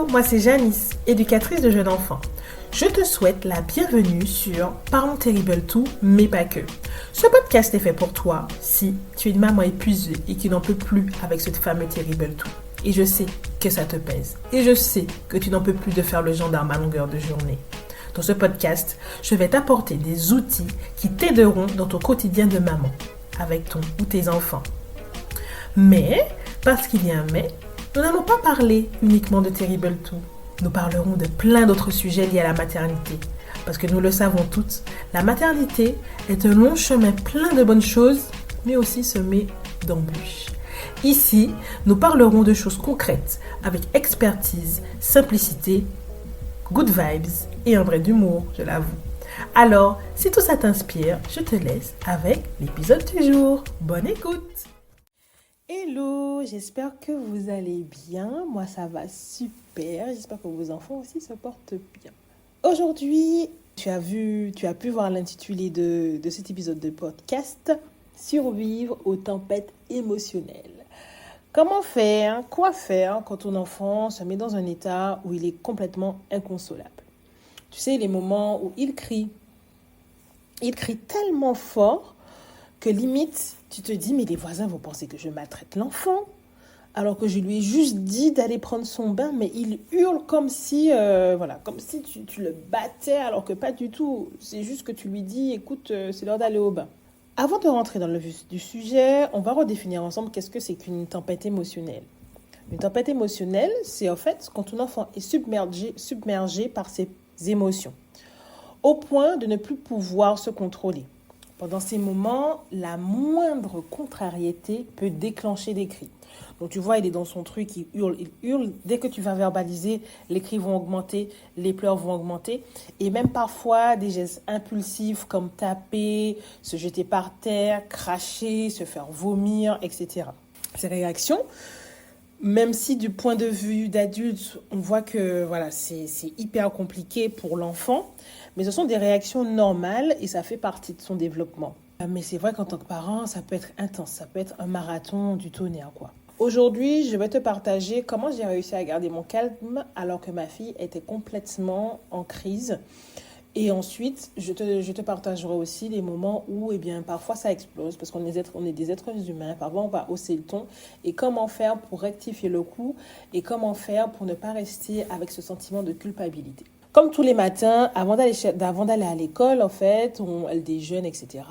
Hello, moi c'est Janice, éducatrice de jeunes enfants. Je te souhaite la bienvenue sur Parents Terrible 2, mais pas que. Ce podcast est fait pour toi si tu es une maman épuisée et qui n'en peut plus avec ce fameux Terrible 2. Et je sais que ça te pèse. Et je sais que tu n'en peux plus de faire le gendarme à longueur de journée. Dans ce podcast, je vais t'apporter des outils qui t'aideront dans ton quotidien de maman, avec ton ou tes enfants. Mais, parce qu'il y a un mais, nous n'allons pas parler uniquement de Terrible 2. Nous parlerons de plein d'autres sujets liés à la maternité. Parce que nous le savons toutes, la maternité est un long chemin plein de bonnes choses, mais aussi semé d'embûches. Ici, nous parlerons de choses concrètes, avec expertise, simplicité, good vibes et un brin d'humour, je l'avoue. Alors, si tout ça t'inspire, je te laisse avec l'épisode du jour. Bonne écoute! Hello, j'espère que vous allez bien. Moi, ça va super. J'espère que vos enfants aussi se portent bien. Aujourd'hui, tu as pu voir l'intitulé de cet épisode de podcast, Survivre aux tempêtes émotionnelles. Comment faire, quoi faire quand ton enfant se met dans un état où il est complètement inconsolable? Tu sais, les moments où il crie tellement fort que limite, tu te dis, mais les voisins vont penser que je maltraite l'enfant, alors que je lui ai juste dit d'aller prendre son bain, mais il hurle comme si, comme si tu le battais, alors que pas du tout. C'est juste que tu lui dis, écoute, c'est l'heure d'aller au bain. Avant de rentrer dans le vif du sujet, on va redéfinir ensemble qu'est-ce que c'est qu'une tempête émotionnelle. Une tempête émotionnelle, c'est en fait quand ton enfant est submergé par ses émotions, au point de ne plus pouvoir se contrôler. Pendant ces moments, la moindre contrariété peut déclencher des cris. Donc tu vois, il est dans son truc, il hurle. Dès que tu vas verbaliser, les cris vont augmenter, les pleurs vont augmenter. Et même parfois, des gestes impulsifs comme taper, se jeter par terre, cracher, se faire vomir, etc. Ces réactions, même si du point de vue d'adulte, on voit que c'est hyper compliqué pour l'enfant, mais ce sont des réactions normales et ça fait partie de son développement. Mais c'est vrai qu'en tant que parent, ça peut être intense, ça peut être un marathon du tonnerre, quoi. Aujourd'hui, je vais te partager comment j'ai réussi à garder mon calme alors que ma fille était complètement en crise. Et ensuite, je te partagerai aussi les moments où, parfois ça explose parce on est des êtres humains. Parfois, on va hausser le ton. Et comment faire pour rectifier le coup et comment faire pour ne pas rester avec ce sentiment de culpabilité. Comme tous les matins, avant d'aller à l'école, en fait, elle déjeune, etc.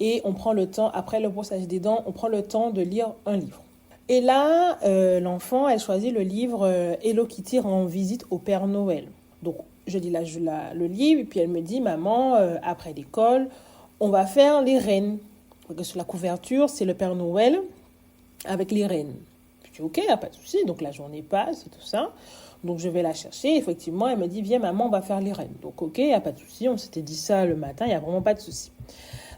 Et on prend le temps, après le brossage des dents, on prend le temps de lire un livre. Et là, l'enfant, elle choisit le livre Hello Kitty rend visite au Père Noël. Donc, je lis le livre et puis elle me dit, maman, après l'école, on va faire les reines. Parce que sur la couverture, c'est le Père Noël avec les reines. Je dis, ok, il n'y a pas de souci. Donc, la journée passe et tout ça. Donc, je vais la chercher. Effectivement, elle me dit, viens, maman, on va faire les reines. Donc, ok, il n'y a pas de souci. On s'était dit ça le matin, il n'y a vraiment pas de souci.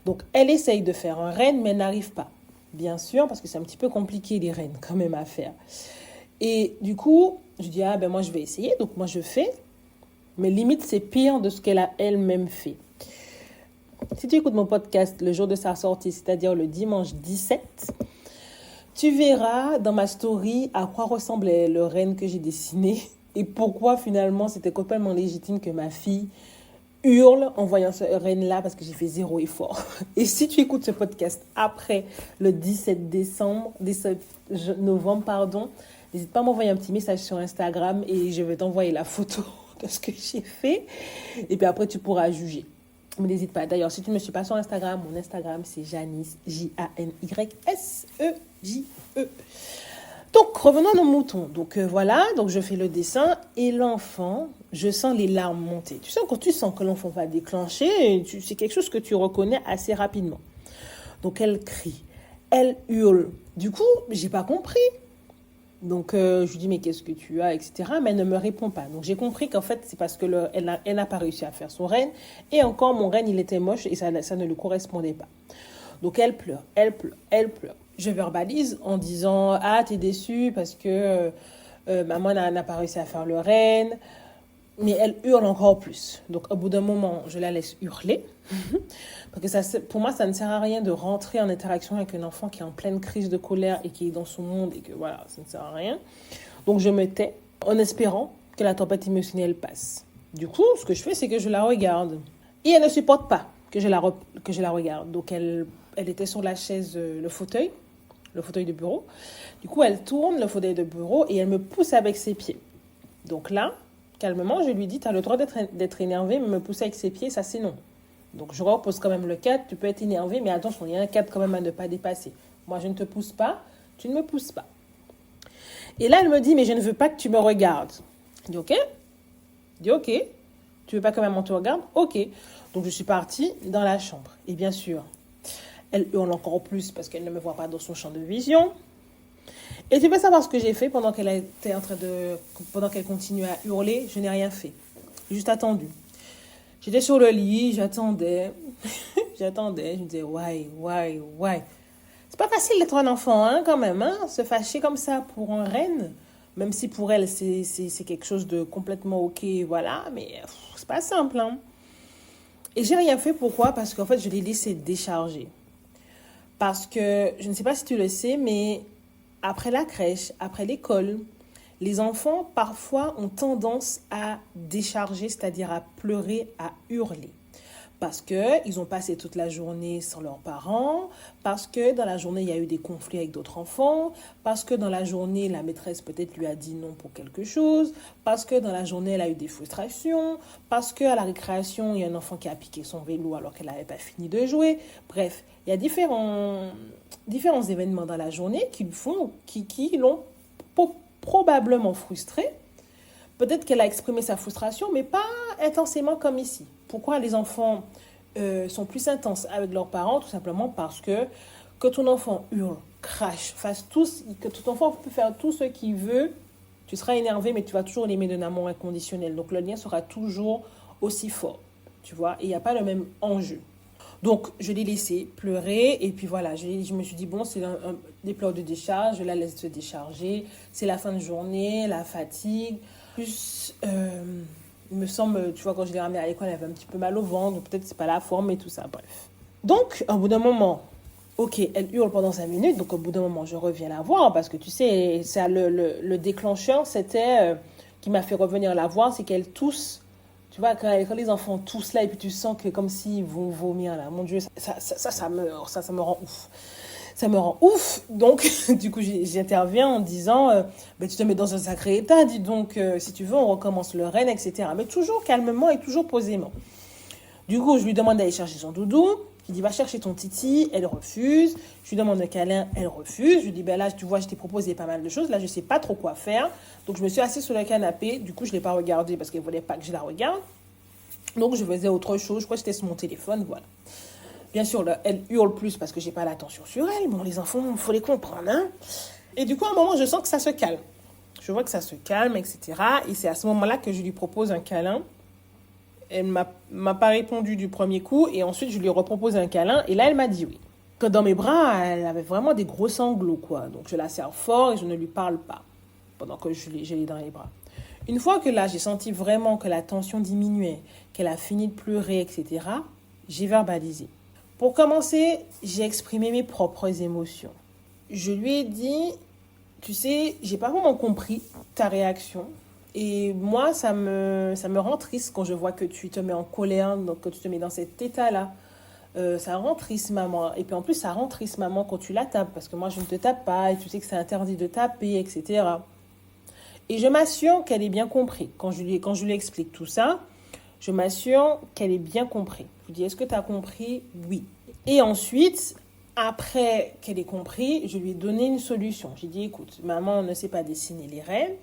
Donc, elle essaye de faire un reine, mais elle n'arrive pas. Bien sûr, parce que c'est un petit peu compliqué, les reines, quand même, à faire. Et du coup, je dis, moi, je vais essayer. Donc, moi, je fais. Mais limite, c'est pire de ce qu'elle a elle-même fait. Si tu écoutes mon podcast le jour de sa sortie, c'est-à-dire le dimanche 17, tu verras dans ma story à quoi ressemblait le reine que j'ai dessiné et pourquoi finalement c'était complètement légitime que ma fille hurle en voyant ce reine-là parce que j'ai fait zéro effort. Et si tu écoutes ce podcast après le 17 novembre, n'hésite pas à m'envoyer un petit message sur Instagram et je vais t'envoyer la photo de ce que j'ai fait. Et puis après, tu pourras juger. Mais n'hésite pas. D'ailleurs, si tu ne me suis pas sur Instagram, mon Instagram, c'est Janice, Janyseje. Donc, revenons à nos moutons. Donc, donc je fais le dessin et l'enfant, je sens les larmes monter. Tu sais, quand tu sens que l'enfant va déclencher, c'est quelque chose que tu reconnais assez rapidement. Donc, elle crie, elle hurle. Du coup, j'ai pas compris. Donc, je lui dis, mais qu'est-ce que tu as, etc. Mais elle ne me répond pas. Donc, j'ai compris qu'en fait, c'est parce qu'elle n'a pas réussi à faire son reine. Et encore, mon reine, il était moche et ça ne lui correspondait pas. Donc, elle pleure. Je verbalise en disant, t'es déçue parce que maman n'a pas réussi à faire le reine. Mais elle hurle encore plus. Donc, au bout d'un moment, je la laisse hurler. Parce que pour moi, ça ne sert à rien de rentrer en interaction avec un enfant qui est en pleine crise de colère et qui est dans son monde et que ça ne sert à rien. Donc, je me tais. en espérant que la tempête émotionnelle passe. Du coup, ce que je fais, c'est que je la regarde. Et elle ne supporte pas que je la regarde. Donc, elle était sur la chaise, le fauteuil de bureau. Du coup, elle tourne le fauteuil de bureau et elle me pousse avec ses pieds. Donc là, calmement, je lui dis, tu as le droit d'être énervé, mais me pousser avec ses pieds, ça c'est non. Donc je repose quand même le cadre, tu peux être énervé, mais attention, il y a un cadre quand même à ne pas dépasser. Moi, je ne te pousse pas, tu ne me pousses pas. Et là, elle me dit, mais je ne veux pas que tu me regardes. Je dis, ok. Je dis, ok. Tu veux pas que maman te regarde? Ok. Donc je suis partie dans la chambre. Et bien sûr, elle hurle encore plus parce qu'elle ne me voit pas dans son champ de vision. Et tu veux savoir ce que j'ai fait pendant pendant qu'elle continuait à hurler? Je n'ai rien fait. J'ai juste attendu. J'étais sur le lit, j'attendais. J'attendais. Je me disais, why? C'est pas facile d'être un enfant, hein, quand même, hein, se fâcher comme ça pour un reine. Même si pour elle, c'est quelque chose de complètement ok, voilà. Mais c'est pas simple, hein. Et j'ai rien fait, pourquoi? Parce qu'en fait, je l'ai laissé décharger. Parce que, je ne sais pas si tu le sais, mais après la crèche, après l'école, les enfants, parfois, ont tendance à décharger, c'est-à-dire à pleurer, à hurler. Parce qu'ils ont passé toute la journée sans leurs parents, parce que dans la journée, il y a eu des conflits avec d'autres enfants, parce que dans la journée, la maîtresse peut-être lui a dit non pour quelque chose, parce que dans la journée, elle a eu des frustrations, parce qu'à la récréation, il y a un enfant qui a piqué son vélo alors qu'elle n'avait pas fini de jouer. Bref, il y a différents événements dans la journée qui l'ont probablement frustrée. Peut-être qu'elle a exprimé sa frustration, mais pas intensément comme ici. Pourquoi les enfants sont plus intenses avec leurs parents? Tout simplement parce que ton enfant hurle, crache, que ton enfant peut faire tout ce qu'il veut, tu seras énervé, mais tu vas toujours l'aimer d'un amour inconditionnel. Donc le lien sera toujours aussi fort, tu vois, et il n'y a pas le même enjeu. Donc, je l'ai laissé pleurer et puis voilà, je me suis dit, bon, c'est des pleurs de décharge, je la laisse se décharger, c'est la fin de journée, la fatigue. Plus, il me semble, tu vois, quand je l'ai ramenée à l'école, elle avait un petit peu mal au ventre, peut-être c'est pas la forme et tout ça, bref. Donc, au bout d'un moment, ok, elle hurle pendant 5 minutes, donc au bout d'un moment, je reviens la voir parce que tu sais, ça, le déclencheur, c'était, qui m'a fait revenir la voir, c'est qu'elle tousse. Tu vois, quand les enfants toussent là et puis tu sens que comme s'ils vont vomir là, mon Dieu, ça me rend ouf. Ça me rend ouf. Donc, du coup, j'interviens en disant, ben, tu te mets dans un sacré état, dis donc, si tu veux, on recommence le renne, etc. Mais toujours calmement et toujours posément. Du coup, je lui demande d'aller chercher son doudou. Je lui dis, va chercher ton titi. Elle refuse. Je lui demande un câlin. Elle refuse. Je lui dis, ben là, tu vois, je t'ai proposé pas mal de choses. Là, je sais pas trop quoi faire. Donc, je me suis assise sur le canapé. Du coup, je l'ai pas regardée parce qu'elle voulait pas que je la regarde. Donc, je faisais autre chose. Je crois que j'étais sur mon téléphone. Voilà. Bien sûr, là, elle hurle plus parce que j'ai pas l'attention sur elle. Bon, les enfants, il faut les comprendre, hein. Et du coup, à un moment, je sens que ça se calme. Je vois que ça se calme, etc. Et c'est à ce moment-là que je lui propose un câlin. Elle m'a pas répondu du premier coup et ensuite je lui repropose un câlin et là elle m'a dit oui. Que dans mes bras, elle avait vraiment des gros sanglots quoi. Donc je la serre fort et je ne lui parle pas pendant que je l'ai dans les bras. Une fois que là j'ai senti vraiment que la tension diminuait, qu'elle a fini de pleurer, etc., j'ai verbalisé. Pour commencer, j'ai exprimé mes propres émotions. Je lui ai dit, tu sais, j'ai pas vraiment compris ta réaction. Et moi, ça me rend triste quand je vois que tu te mets en colère, donc que tu te mets dans cet état-là. Ça rend triste, maman. Et puis en plus, ça rend triste, maman, quand tu la tapes. Parce que moi, je ne te tape pas et tu sais que c'est interdit de taper, etc. Et je m'assure qu'elle ait bien compris. Quand je lui explique tout ça, je m'assure qu'elle ait bien compris. Je lui dis, est-ce que tu as compris? Oui. Et ensuite, après qu'elle ait compris, je lui ai donné une solution. J'ai dit, écoute, maman ne sait pas dessiner les rênes.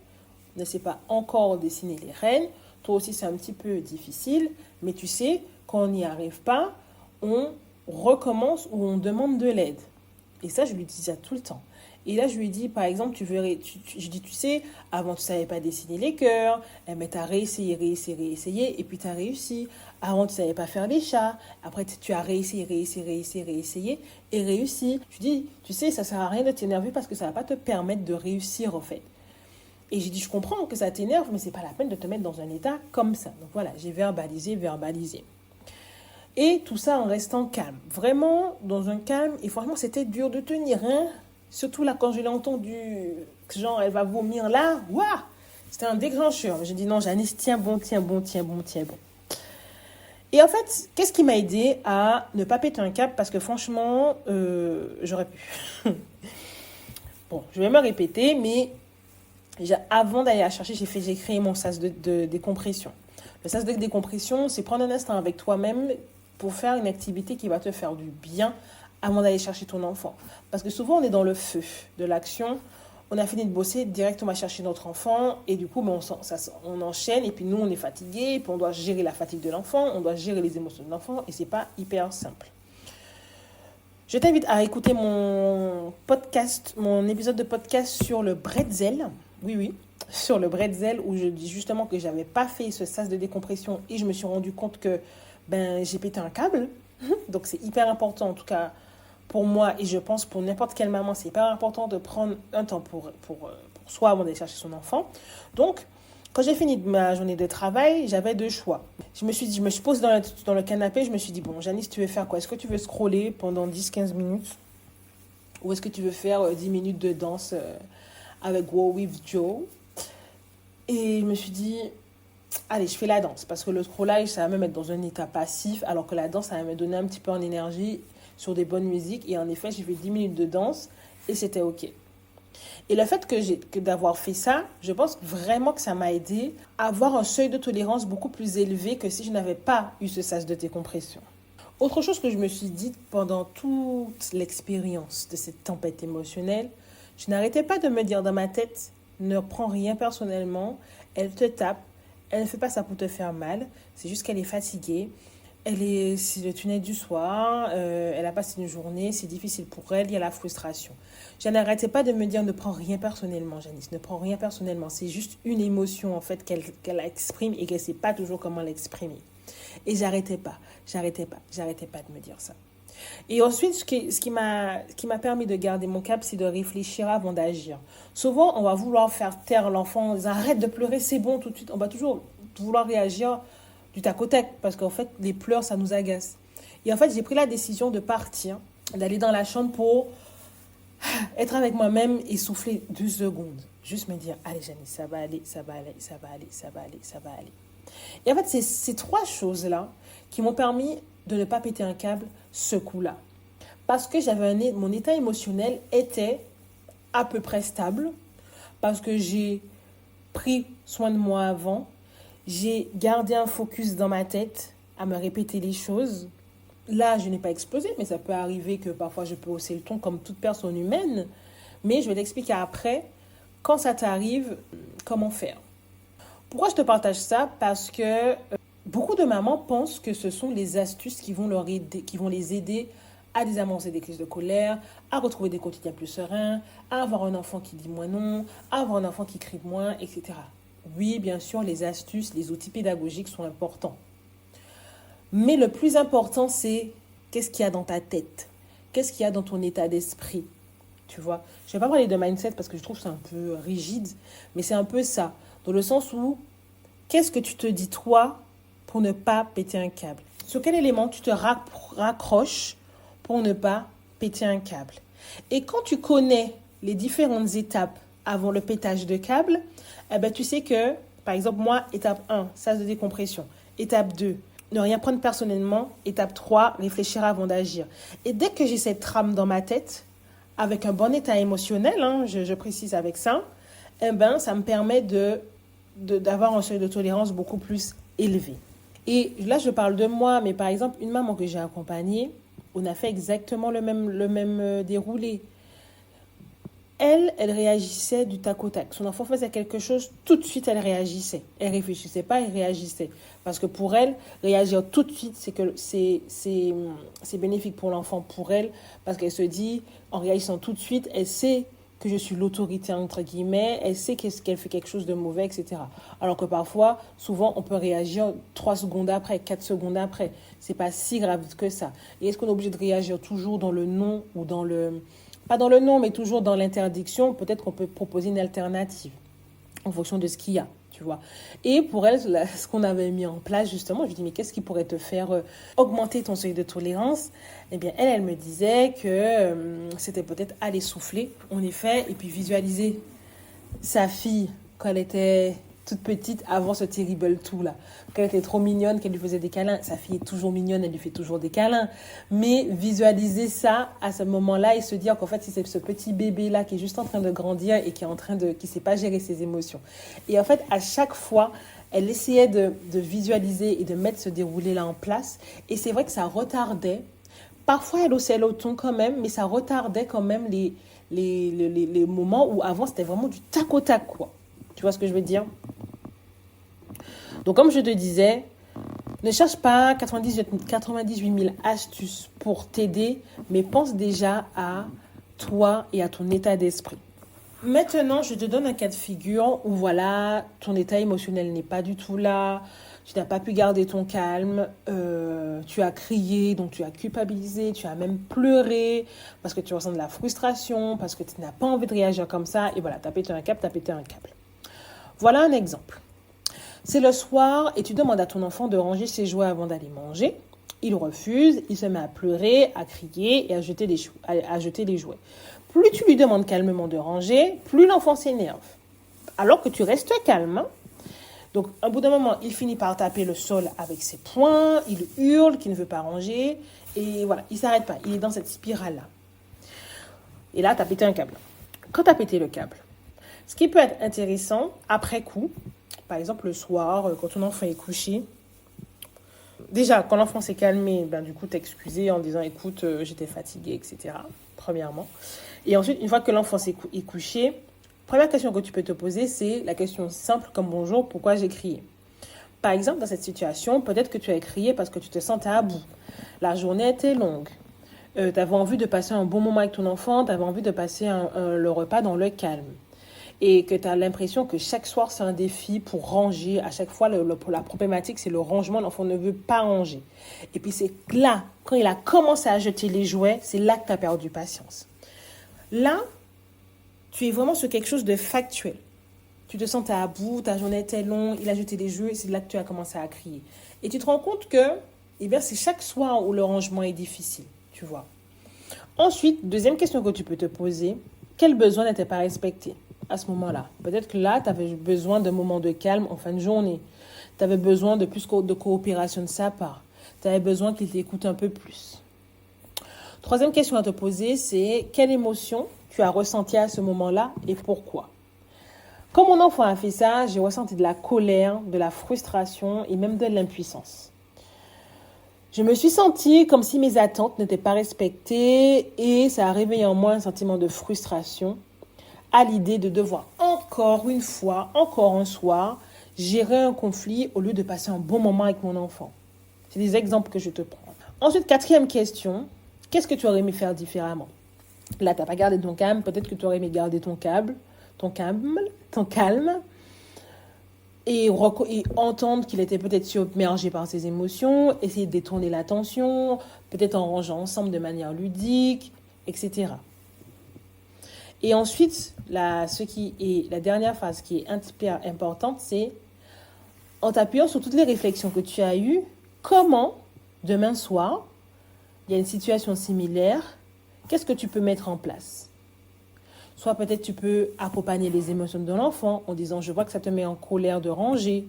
Ne sait pas encore dessiner les rênes. Toi aussi, c'est un petit peu difficile. Mais tu sais, quand on n'y arrive pas, on recommence ou on demande de l'aide. Et ça, je lui dis ça tout le temps. Et là, je lui dis, par exemple, je dis, tu sais, avant, tu ne savais pas dessiner les cœurs. Mais tu as réessayé. Et puis, tu as réussi. Avant, tu ne savais pas faire les chats. Après, tu as réessayé et réussi. Je lui dis, tu sais, ça ne sert à rien de t'énerver parce que ça ne va pas te permettre de réussir, en fait. Et j'ai dit, je comprends que ça t'énerve, mais c'est pas la peine de te mettre dans un état comme ça. Donc voilà, j'ai verbalisé. Et tout ça en restant calme. Vraiment, dans un calme. Et franchement, c'était dur de tenir, hein. Surtout là, quand je l'ai entendu, genre, elle va vomir là. Waouh! C'était un déclencheur. J'ai dit non, Janice, tiens bon. Et en fait, qu'est-ce qui m'a aidé à ne pas péter un câble? Parce que franchement, j'aurais pu. Bon, je vais me répéter, mais avant d'aller la chercher, j'ai créé mon sas de décompression. Le sas de décompression, c'est prendre un instant avec toi-même pour faire une activité qui va te faire du bien avant d'aller chercher ton enfant. Parce que souvent, on est dans le feu de l'action. On a fini de bosser, direct on va chercher notre enfant et du coup on enchaîne et puis nous on est fatigué, puis on doit gérer la fatigue de l'enfant, on doit gérer les émotions de l'enfant et c'est pas hyper simple. Je t'invite à écouter mon épisode de podcast sur le bretzel. Oui, sur le bretzel où je dis justement que j'avais pas fait ce sas de décompression et je me suis rendu compte que j'ai pété un câble. Donc c'est hyper important en tout cas pour moi et je pense pour n'importe quelle maman, c'est hyper important de prendre un temps pour soi avant d'aller chercher son enfant. Donc, quand j'ai fini ma journée de travail, j'avais deux choix. Je me suis posée dans le canapé, je me suis dit, bon, Janice, tu veux faire quoi? Est-ce que tu veux scroller pendant 10-15 minutes? Ou est-ce que tu veux faire 10 minutes de danse avec Wow with Joe? Et je me suis dit, allez, je fais la danse. Parce que le scrollage, ça va me mettre dans un état passif, alors que la danse, ça va me donner un petit peu en énergie sur des bonnes musiques. Et en effet, j'ai fait 10 minutes de danse et c'était OK. Et le fait d'avoir fait ça, je pense vraiment que ça m'a aidé à avoir un seuil de tolérance beaucoup plus élevé que si je n'avais pas eu ce sas de décompression. Autre chose que je me suis dit pendant toute l'expérience de cette tempête émotionnelle, je n'arrêtais pas de me dire dans ma tête, ne prends rien personnellement, elle te tape, elle ne fait pas ça pour te faire mal, c'est juste qu'elle est fatiguée. C'est le tunnel du soir, elle a passé une journée, c'est difficile pour elle, il y a la frustration. Je n'arrêtais pas de me dire ne prends rien personnellement, Janice, ne prends rien personnellement. C'est juste une émotion en fait qu'elle exprime et qu'elle ne sait pas toujours comment l'exprimer. Et j'arrêtais pas de me dire ça. Et ensuite, ce qui m'a permis de garder mon cap, c'est de réfléchir avant d'agir. Souvent, on va vouloir faire taire l'enfant en disant arrête de pleurer, c'est bon tout de suite. On va toujours vouloir réagir du tac au tac, parce qu'en fait, les pleurs, ça nous agace. Et en fait, j'ai pris la décision de partir, d'aller dans la chambre pour être avec moi-même et souffler 2 secondes. Juste me dire, allez Janice, ça va aller. Et en fait, c'est ces 3 choses-là qui m'ont permis de ne pas péter un câble ce coup-là. Parce que mon état émotionnel était à peu près stable, parce que j'ai pris soin de moi avant, j'ai gardé un focus dans ma tête à me répéter les choses. Là, je n'ai pas explosé, mais ça peut arriver que parfois je peux hausser le ton comme toute personne humaine. Mais je vais t'expliquer après, quand ça t'arrive, comment faire. Pourquoi je te partage ça? Parce que beaucoup de mamans pensent que ce sont les astuces qui vont les aider à désamorcer des crises de colère, à retrouver des quotidiens plus sereins, à avoir un enfant qui dit moins non, à avoir un enfant qui crie moins, etc. Oui, bien sûr, les astuces, les outils pédagogiques sont importants. Mais le plus important, c'est qu'est-ce qu'il y a dans ta tête? Qu'est-ce qu'il y a dans ton état d'esprit? Tu vois? Je ne vais pas parler de mindset parce que je trouve que c'est un peu rigide, mais c'est un peu ça. Dans le sens où, qu'est-ce que tu te dis toi pour ne pas péter un câble? Sur quel élément tu te raccroches pour ne pas péter un câble? Et quand tu connais les différentes étapes avant le pétage de câble, tu sais que, par exemple, moi, étape 1, sas de décompression. Étape 2, ne rien prendre personnellement. Étape 3, réfléchir avant d'agir. Et dès que j'ai cette trame dans ma tête, avec un bon état émotionnel, je précise avec ça, ça me permet d'avoir un seuil de tolérance beaucoup plus élevé. Et là, je parle de moi, mais par exemple, une maman que j'ai accompagnée, on a fait exactement le même déroulé. Elle réagissait du tac au tac. Son enfant faisait quelque chose, tout de suite, elle réagissait. Elle réfléchissait pas, elle réagissait. Parce que pour elle, réagir tout de suite, c'est bénéfique pour l'enfant, pour elle, parce qu'elle se dit, en réagissant tout de suite, elle sait que je suis l'autorité, entre guillemets, elle sait qu'elle fait quelque chose de mauvais, etc. Alors que parfois, souvent, on peut réagir 3 secondes après, 4 secondes après. C'est pas si grave que ça. Et est-ce qu'on est obligé de réagir toujours dans le non ou dans le... Pas dans le non, mais toujours dans l'interdiction. Peut-être qu'on peut proposer une alternative en fonction de ce qu'il y a, tu vois. Et pour elle, ce qu'on avait mis en place, justement, je lui dis, mais qu'est-ce qui pourrait te faire augmenter ton seuil de tolérance? Eh bien, elle me disait que c'était peut-être aller souffler, en effet, et puis visualiser sa fille quand elle était toute petite, avant ce terrible tout là. Quand elle était trop mignonne, qu'elle lui faisait des câlins. Sa fille est toujours mignonne, elle lui fait toujours des câlins. Mais visualiser ça à ce moment-là et se dire qu'en fait, c'est ce petit bébé-là qui est juste en train de grandir et qui ne sait pas gérer ses émotions. Et en fait, à chaque fois, elle essayait de visualiser et de mettre ce déroulé-là en place. Et c'est vrai que ça retardait. Parfois, elle haussait le ton quand même, mais ça retardait quand même les moments où avant, c'était vraiment du tac au tac, quoi. Tu vois ce que je veux dire? Donc, comme je te disais, ne cherche pas 98 000 astuces pour t'aider, mais pense déjà à toi et à ton état d'esprit. Maintenant, je te donne un cas de figure où voilà, ton état émotionnel n'est pas du tout là, tu n'as pas pu garder ton calme, tu as crié, donc tu as culpabilisé, tu as même pleuré parce que tu ressens de la frustration, parce que tu n'as pas envie de réagir comme ça, et voilà, tu as pété un câble. Voilà un exemple. C'est le soir et tu demandes à ton enfant de ranger ses jouets avant d'aller manger. Il refuse, il se met à pleurer, à crier et à jeter les jouets. Plus tu lui demandes calmement de ranger, plus l'enfant s'énerve. Alors que tu restes calme. Hein. Donc, au bout d'un moment, il finit par taper le sol avec ses poings, il hurle qu'il ne veut pas ranger. Et voilà, il ne s'arrête pas. Il est dans cette spirale-là. Et là, tu as pété un câble. Quand tu as pété le câble, ce qui peut être intéressant, après coup, par exemple le soir, quand ton enfant est couché, déjà, quand l'enfant s'est calmé, du coup, t'excuser en disant, écoute, j'étais fatiguée, etc., premièrement. Et ensuite, une fois que l'enfant est couché, première question que tu peux te poser, c'est la question simple comme bonjour, pourquoi j'ai crié? Par exemple, dans cette situation, peut-être que tu as crié parce que tu te sentais à bout. La journée était longue. Tu avais envie de passer un bon moment avec ton enfant, tu avais envie de passer le repas dans le calme. Et que tu as l'impression que chaque soir, c'est un défi pour ranger. À chaque fois, la problématique, c'est le rangement. L'enfant ne veut pas ranger. Et puis, c'est là, quand il a commencé à jeter les jouets, c'est là que tu as perdu patience. Là, tu es vraiment sur quelque chose de factuel. Tu te sentais à bout, ta journée était longue, il a jeté les jouets, c'est là que tu as commencé à crier. Et tu te rends compte que c'est chaque soir où le rangement est difficile, tu vois. Ensuite, deuxième question que tu peux te poser, quel besoin n'était pas respecté à ce moment-là? Peut-être que là, tu avais besoin d'un moment de calme en fin de journée. Tu avais besoin de plus de coopération de sa part. Tu avais besoin qu'il t'écoute un peu plus. Troisième question à te poser, c'est quelle émotion tu as ressentie à ce moment-là et pourquoi? Quand mon enfant a fait ça, j'ai ressenti de la colère, de la frustration et même de l'impuissance. Je me suis sentie comme si mes attentes n'étaient pas respectées et ça a réveillé en moi un sentiment de frustration à l'idée de devoir encore une fois, encore un soir, gérer un conflit au lieu de passer un bon moment avec mon enfant. C'est des exemples que je te prends. Ensuite, quatrième question, qu'est-ce que tu aurais aimé faire différemment? Là, tu n'as pas gardé ton calme, peut-être que tu aurais aimé garder ton calme, et entendre qu'il était peut-être submergé par ses émotions, essayer de détourner l'attention, peut-être en rangeant ensemble de manière ludique, etc. Et ensuite, la dernière phase qui est hyper importante, c'est en t'appuyant sur toutes les réflexions que tu as eues, comment, demain soir, il y a une situation similaire, qu'est-ce que tu peux mettre en place? Soit peut-être tu peux accompagner les émotions de l'enfant en disant « je vois que ça te met en colère de ranger ».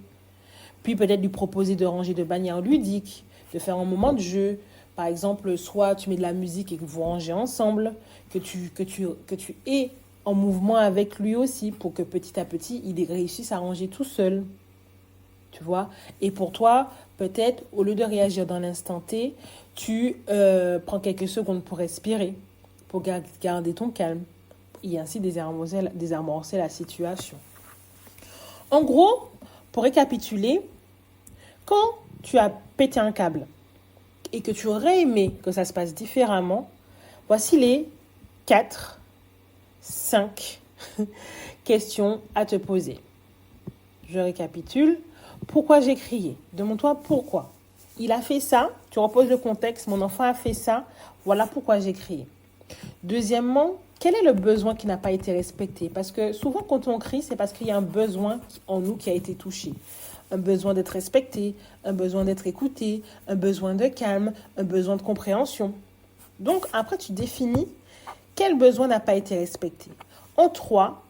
Puis peut-être lui proposer de ranger de manière ludique, de faire un moment de jeu. Par exemple, soit tu mets de la musique et que vous rangez ensemble, que tu es en mouvement avec lui aussi pour que petit à petit, il réussisse à ranger tout seul. Tu vois? Et pour toi, peut-être, au lieu de réagir dans l'instant T, tu prends quelques secondes pour respirer, pour garder ton calme. Et ainsi désamorcer la situation. En gros, pour récapituler, quand tu as pété un câble et que tu aurais aimé que ça se passe différemment, voici les 4, 5 questions à te poser. Je récapitule. Pourquoi j'ai crié? Demande-toi pourquoi. Il a fait ça, tu reposes le contexte, mon enfant a fait ça, voilà pourquoi j'ai crié. Deuxièmement, quel est le besoin qui n'a pas été respecté? Parce que souvent, quand on crie, c'est parce qu'il y a un besoin en nous qui a été touché. Un besoin d'être respecté, un besoin d'être écouté, un besoin de calme, un besoin de compréhension. Donc, après, tu définis quel besoin n'a pas été respecté. En 3,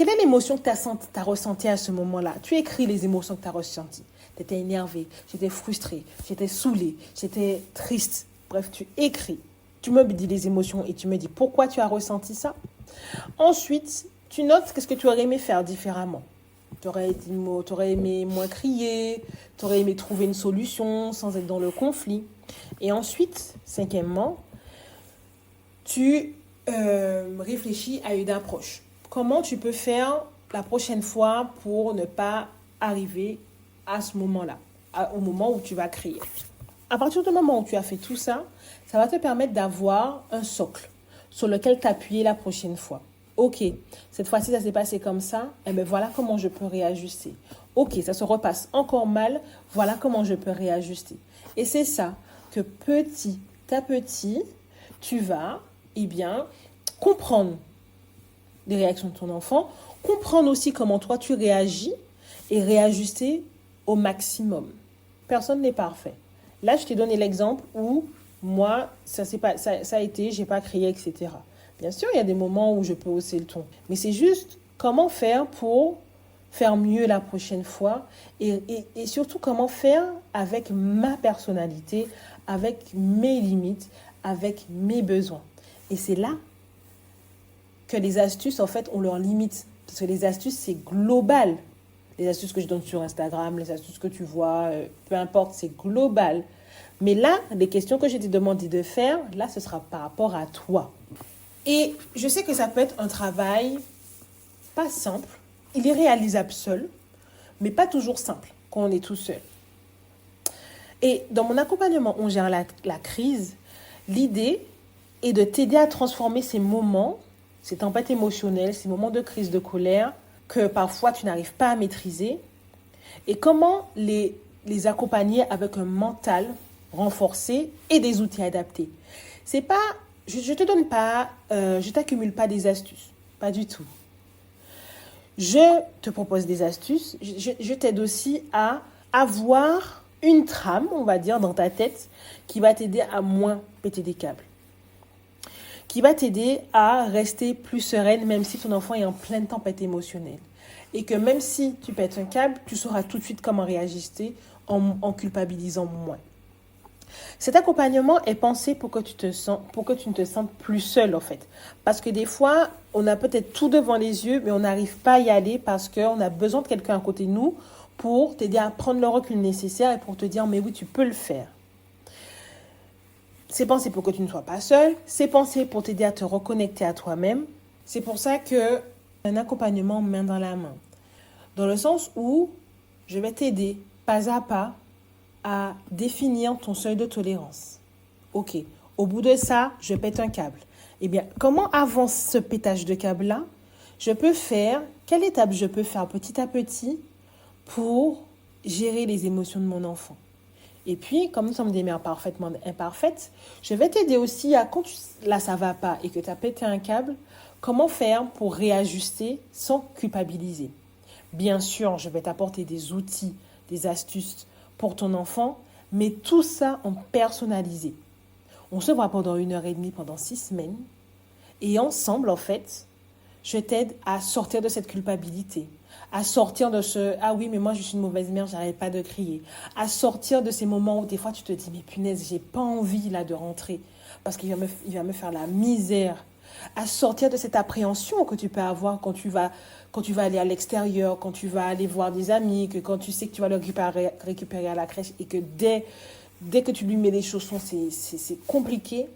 Quelle est l'émotion que tu as ressentie à ce moment-là? Tu écris les émotions que tu as ressenties. Tu étais énervé, j'étais frustrée, j'étais saoulée, j'étais triste. Bref, tu écris. Tu me dis les émotions et tu me dis pourquoi tu as ressenti ça. Ensuite, tu notes qu'est-ce que tu aurais aimé faire différemment. Tu aurais aimé moins crier, tu aurais aimé trouver une solution sans être dans le conflit. Et ensuite, cinquièmement, tu réfléchis à une approche. Comment tu peux faire la prochaine fois pour ne pas arriver à ce moment-là, au moment où tu vas crier. À partir du moment où tu as fait tout ça, ça va te permettre d'avoir un socle sur lequel t'appuyer la prochaine fois. Ok, cette fois-ci, ça s'est passé comme ça. Eh bien, voilà comment je peux réajuster. Ok, ça se repasse encore mal. Voilà comment je peux réajuster. Et c'est ça que petit à petit, tu vas, comprendre les réactions de ton enfant, comprendre aussi comment toi tu réagis et réajuster au maximum. Personne n'est parfait. Là, je t'ai donné l'exemple où moi, ça a été, j'ai pas crié, etc. Bien sûr, il y a des moments où je peux hausser le ton. Mais c'est juste comment faire pour faire mieux la prochaine fois et surtout comment faire avec ma personnalité, avec mes limites, avec mes besoins. Et c'est là que les astuces, en fait, ont leurs limites. Parce que les astuces, c'est global. Les astuces que je donne sur Instagram, les astuces que tu vois, peu importe, c'est global. Mais là, les questions que je t'ai demandé de faire, là, ce sera par rapport à toi. Et je sais que ça peut être un travail pas simple. Il est réalisable seul, mais pas toujours simple quand on est tout seul. Et dans mon accompagnement, on gère la crise. L'idée est de t'aider à transformer ces moments, ces tempêtes émotionnelles, ces moments de crise de colère que parfois tu n'arrives pas à maîtriser. Et comment les accompagner avec un mental renforcé et des outils adaptés. C'est pas, je te donne pas, je t'accumule pas des astuces, pas du tout. Je te propose des astuces, je t'aide aussi à avoir une trame, on va dire, dans ta tête qui va t'aider à moins péter des câbles, qui va t'aider à rester plus sereine même si ton enfant est en pleine tempête émotionnelle. Et que même si tu pètes un câble, tu sauras tout de suite comment réajuster en culpabilisant moins. Cet accompagnement est pensé pour que tu ne te sentes plus seule en fait. Parce que des fois, on a peut-être tout devant les yeux, mais on n'arrive pas à y aller parce qu'on a besoin de quelqu'un à côté de nous pour t'aider à prendre le recul nécessaire et pour te dire, mais oui, tu peux le faire. C'est pensé pour que tu ne sois pas seule. C'est pensé pour t'aider à te reconnecter à toi-même. C'est pour ça que un accompagnement main dans la main. Dans le sens où je vais t'aider pas à pas à définir ton seuil de tolérance. Ok, au bout de ça, je pète un câble. Eh bien, comment avance ce pétage de câble-là? Je peux faire, quelle étape je peux faire petit à petit pour gérer les émotions de mon enfant? Et puis, comme nous sommes des mères parfaitement imparfaites, je vais t'aider aussi à, quand là ça va pas et que tu as pété un câble, comment faire pour réajuster sans culpabiliser. Bien sûr, je vais t'apporter des outils, des astuces pour ton enfant, mais tout ça en personnalisé. On se voit pendant 1h30, pendant 6 semaines, et ensemble, en fait, je t'aide à sortir de cette culpabilité, à sortir de ce « Ah oui, mais moi, je suis une mauvaise mère, j'arrête pas de crier », à sortir de ces moments où des fois, tu te dis « Mais punaise, j'ai pas envie là de rentrer parce qu'il va me faire la misère », à sortir de cette appréhension que tu peux avoir quand tu vas aller à l'extérieur, quand tu vas aller voir des amis, que quand tu sais que tu vas le récupérer à la crèche et que dès que tu lui mets les chaussons, c'est compliqué.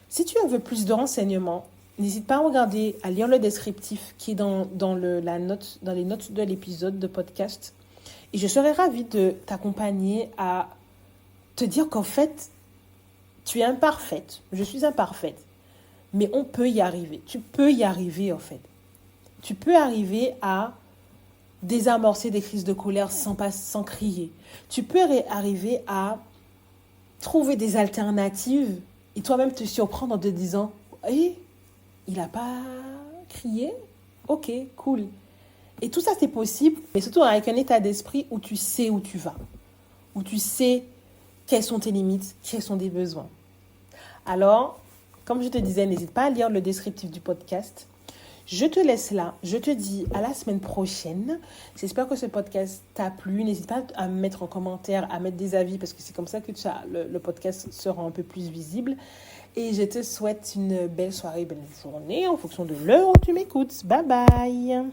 Si tu en veux plus de renseignements, n'hésite pas à regarder, à lire le descriptif qui est dans les notes de l'épisode de podcast. Et je serais ravie de t'accompagner à te dire qu'en fait, tu es imparfaite, je suis imparfaite, mais on peut y arriver. Tu peux y arriver en fait. Tu peux arriver à désamorcer des crises de colère sans crier. Tu peux arriver à trouver des alternatives et toi-même te surprendre en te disant « il n'a pas crié? Ok, cool. » Et tout ça, c'est possible, mais surtout avec un état d'esprit où tu sais où tu vas, où tu sais quelles sont tes limites, quels sont tes besoins. Alors, comme je te disais, n'hésite pas à lire le descriptif du podcast. Je te laisse là. Je te dis à la semaine prochaine. J'espère que ce podcast t'a plu. N'hésite pas à me mettre en commentaire, à mettre des avis parce que c'est comme ça que le podcast sera un peu plus visible. Et je te souhaite une belle soirée, belle journée en fonction de l'heure où tu m'écoutes. Bye bye.